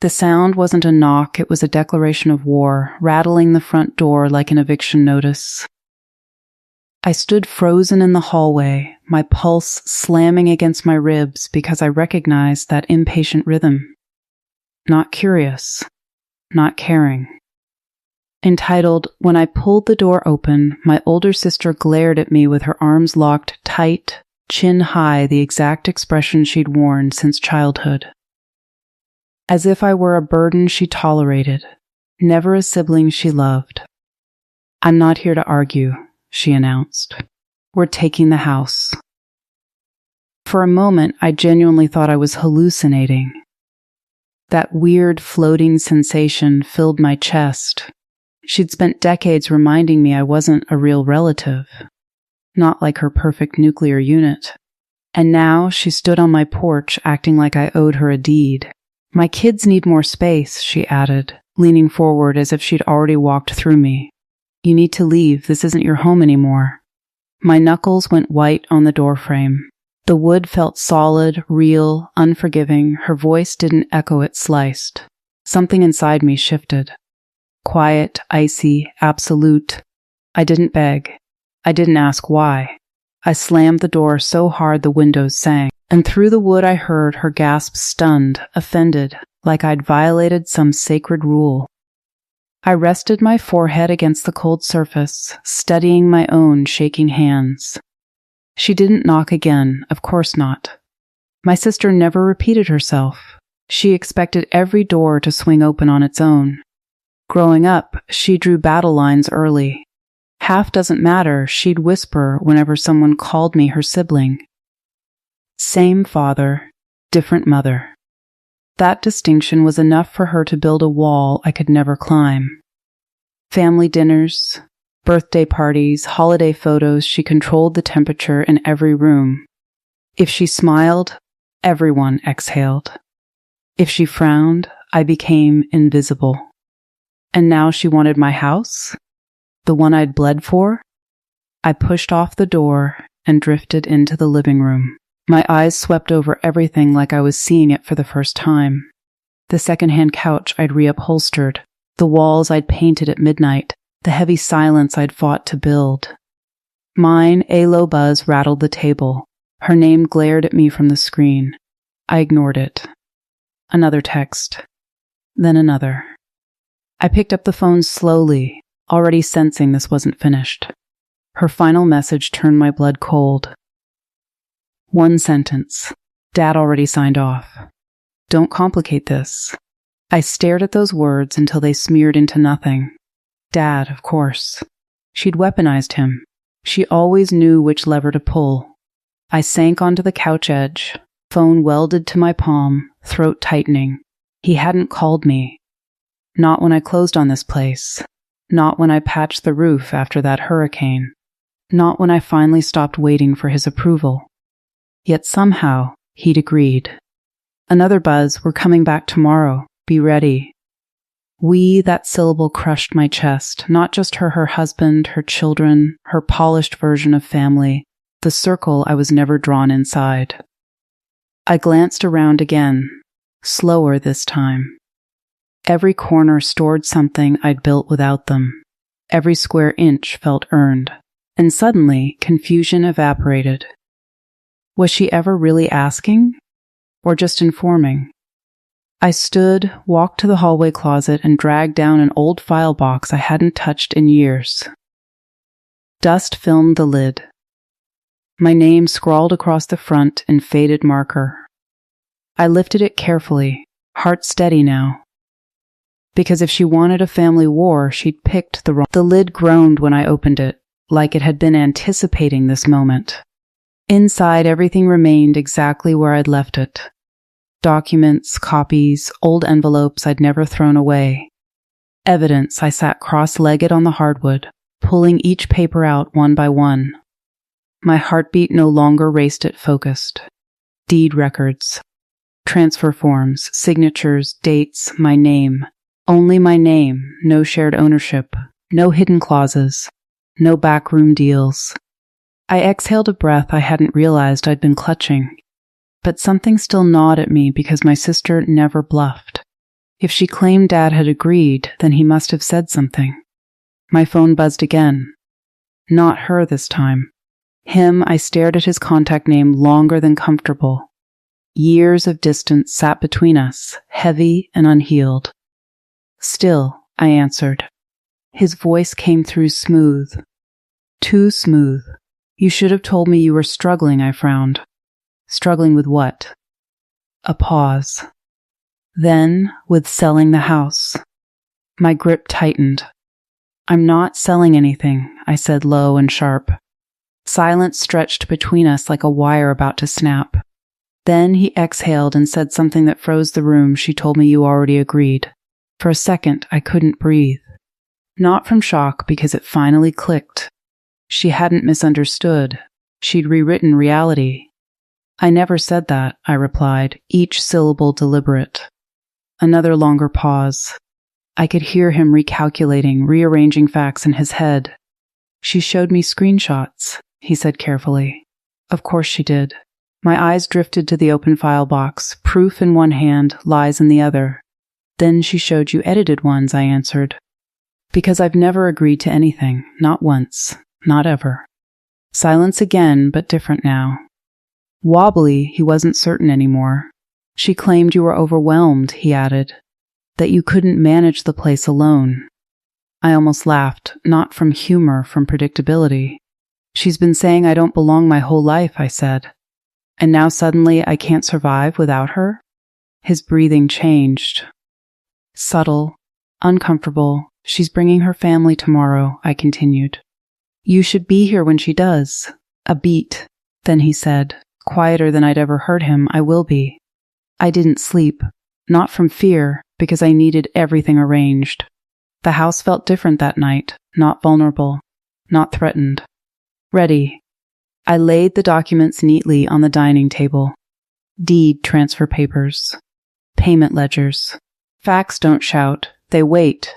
The sound wasn't a knock, it was a declaration of war, rattling the front door like an eviction notice. I stood frozen in the hallway, my pulse slamming against my ribs because I recognized that impatient rhythm. Not curious, not caring. Entitled, "When I pulled the door open, my older sister glared at me with her arms locked tight, chin high, the exact expression she'd worn since childhood. As if I were a burden she tolerated, never a sibling she loved. "I'm not here to argue," she announced. "We're taking the house." For a moment, I genuinely thought I was hallucinating. That weird floating sensation filled my chest. She'd spent decades reminding me I wasn't a real relative, not like her perfect nuclear unit. And now she stood on my porch acting like I owed her a deed. "My kids need more space," she added, leaning forward as if she'd already walked through me. "You need to leave, this isn't your home anymore." My knuckles went white on the doorframe. The wood felt solid, real, unforgiving. Her voice didn't echo it sliced. Something inside me shifted. Quiet, icy, absolute. I didn't beg. I didn't ask why. I slammed the door so hard the windows sang, and through the wood I heard her gasp, stunned, offended, like I'd violated some sacred rule. I rested my forehead against the cold surface, studying my own shaking hands. She didn't knock again, of course not. My sister never repeated herself. She expected every door to swing open on its own. Growing up, she drew battle lines early. "Half doesn't matter," she'd whisper whenever someone called me her sibling. Same father, different mother. That distinction was enough for her to build a wall I could never climb. Family dinners, birthday parties, holiday photos, she controlled the temperature in every room. If she smiled, everyone exhaled. If she frowned, I became invisible. And now she wanted my house? The one I'd bled for? I pushed off the door and drifted into the living room. My eyes swept over everything like I was seeing it for the first time. The secondhand couch I'd reupholstered, the walls I'd painted at midnight, the heavy silence I'd fought to build. Mine, a low buzz, rattled the table. Her name glared at me from the screen. I ignored it. Another text. Then another. I picked up the phone slowly, already sensing this wasn't finished. Her final message turned my blood cold. One sentence. Dad already signed off. Don't complicate this. I stared at those words until they smeared into nothing. Dad, of course. She'd weaponized him. She always knew which lever to pull. I sank onto the couch edge, phone welded to my palm, throat tightening. He hadn't called me. Not when I closed on this place. Not when I patched the roof after that hurricane. Not when I finally stopped waiting for his approval. Yet somehow, he'd agreed. Another buzz, "We're coming back tomorrow. Be ready." "We," that syllable crushed my chest. Not just her husband, her children, her polished version of family, the circle I was never drawn inside. I glanced around again, slower this time. Every corner stored something I'd built without them. Every square inch felt earned. And suddenly, confusion evaporated. Was she ever really asking? Or just informing? I stood, walked to the hallway closet, and dragged down an old file box I hadn't touched in years. Dust filmed the lid. My name scrawled across the front in faded marker. I lifted it carefully, heart steady now. Because if she wanted a family war, she'd picked the wrong. The lid groaned when I opened it, like it had been anticipating this moment. Inside, everything remained exactly where I'd left it. Documents, copies, old envelopes I'd never thrown away. Evidence. I sat cross-legged on the hardwood, pulling each paper out one by one. My heartbeat no longer raced it focused. Deed records. Transfer forms, signatures, dates, my name. Only my name, no shared ownership, no hidden clauses, no backroom deals. I exhaled a breath I hadn't realized I'd been clutching. But something still gnawed at me because my sister never bluffed. If she claimed Dad had agreed, then he must have said something. My phone buzzed again. Not her this time. Him. I stared at his contact name longer than comfortable. Years of distance sat between us, heavy and unhealed. Still, I answered. His voice came through smooth. Too smooth. You should have told me you were struggling, I frowned. Struggling with what? A pause. Then, with selling the house. My grip tightened. I'm not selling anything, I said low and sharp. Silence stretched between us like a wire about to snap. Then he exhaled and said something that froze the room. She told me you already agreed. For a second, I couldn't breathe. Not from shock, because it finally clicked. She hadn't misunderstood. She'd rewritten reality. I never said that, I replied, each syllable deliberate. Another longer pause. I could hear him recalculating, rearranging facts in his head. She showed me screenshots, he said carefully. Of course she did. My eyes drifted to the open file box, proof in one hand, lies in the other. Then she showed you edited ones, I answered. Because I've never agreed to anything, not once, not ever. Silence again, but different now. Wobbly, he wasn't certain anymore. She claimed you were overwhelmed, he added. That you couldn't manage the place alone. I almost laughed, not from humor, from predictability. She's been saying I don't belong my whole life, I said. And now suddenly I can't survive without her? His breathing changed. Subtle, uncomfortable. She's bringing her family tomorrow, I continued. You should be here when she does. A beat. Then he said, quieter than I'd ever heard him, I will be. I didn't sleep. Not from fear, because I needed everything arranged. The house felt different that night, not vulnerable, not threatened. Ready. I laid the documents neatly on the dining table. Deed transfer papers. Payment ledgers. Facts don't shout, they wait.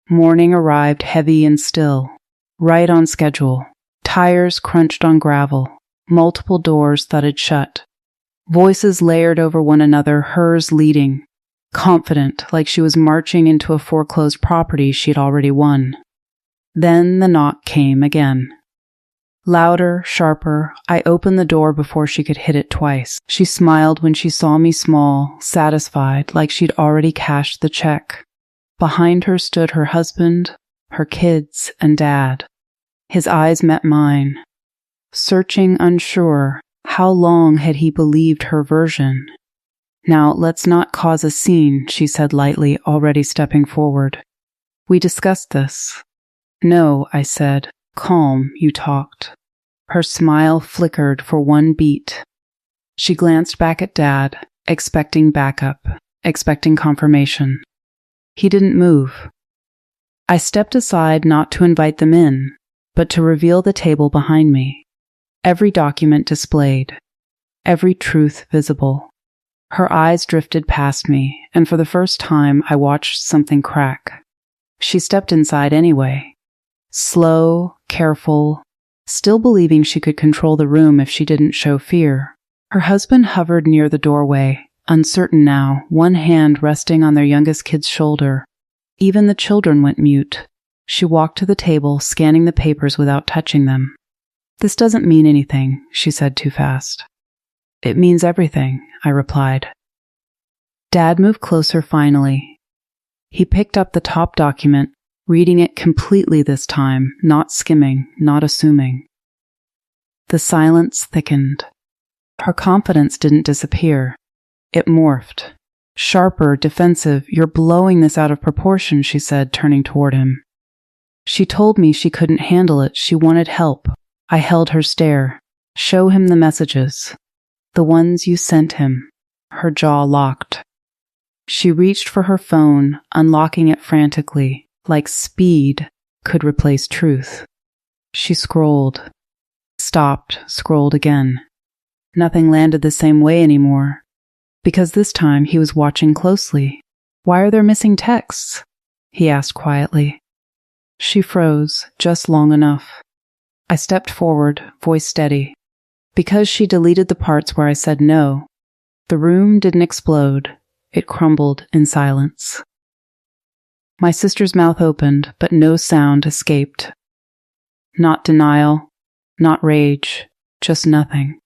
Morning arrived heavy and still. Right on schedule. Tires crunched on gravel. Multiple doors thudded shut. Voices layered over one another, hers leading. Confident, like she was marching into a foreclosed property she'd already won. Then the knock came again. Louder, sharper, I opened the door before she could hit it twice. She smiled when she saw me small, satisfied, like she'd already cashed the check. Behind her stood her husband, her kids, and Dad. His eyes met mine. Searching, unsure, how long had he believed her version? Now, let's not cause a scene, she said lightly, already stepping forward. We discussed this. No, I said. Calm, you talked. Her smile flickered for one beat. She glanced back at Dad, expecting backup, expecting confirmation. He didn't move. I stepped aside not to invite them in, but to reveal the table behind me. Every document displayed. Every truth visible. Her eyes drifted past me, and for the first time I watched something crack. She stepped inside anyway. Slow, careful, still believing she could control the room if she didn't show fear. Her husband hovered near the doorway, uncertain now, one hand resting on their youngest kid's shoulder. Even the children went mute. She walked to the table, scanning the papers without touching them. This doesn't mean anything, she said too fast. It means everything, I replied. Dad moved closer finally. He picked up the top document, reading it completely this time, not skimming, not assuming. The silence thickened. Her confidence didn't disappear. It morphed. Sharper, defensive, you're blowing this out of proportion, she said, turning toward him. She told me she couldn't handle it. She wanted help. I held her stare. Show him the messages. The ones you sent him. Her jaw locked. She reached for her phone, unlocking it frantically, like speed could replace truth. She scrolled. Stopped, scrolled again. Nothing landed the same way anymore. Because this time he was watching closely. Why are there missing texts? He asked quietly. She froze, just long enough. I stepped forward, voice steady. Because she deleted the parts where I said no, the room didn't explode. It crumbled in silence. My sister's mouth opened, but no sound escaped. Not denial, not rage, just nothing.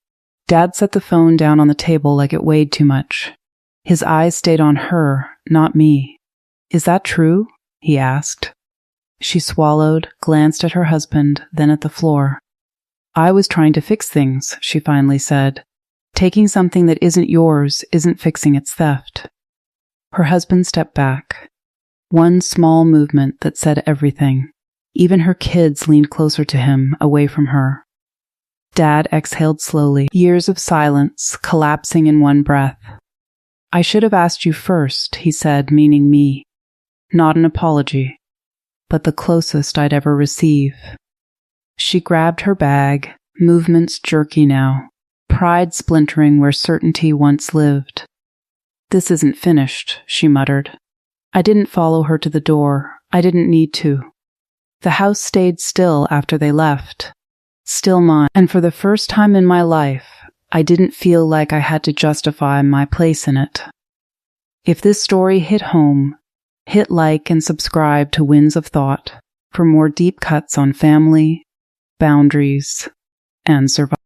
Dad set the phone down on the table like it weighed too much. His eyes stayed on her, not me. "Is that true?" he asked. She swallowed, glanced at her husband, then at the floor. "I was trying to fix things," she finally said. "Taking something that isn't yours isn't fixing its theft." Her husband stepped back. One small movement that said everything. Even her kids leaned closer to him, away from her. Dad exhaled slowly, years of silence collapsing in one breath. "I should have asked you first," he said, meaning me. Not an apology, but the closest I'd ever receive. She grabbed her bag, movements jerky now, pride splintering where certainty once lived. "This isn't finished," she muttered. I didn't follow her to the door. I didn't need to. The house stayed still after they left. Still mine, and for the first time in my life, I didn't feel like I had to justify my place in it. If this story hit home, hit like and subscribe to Winds of Thought for more deep cuts on family, boundaries, and survival.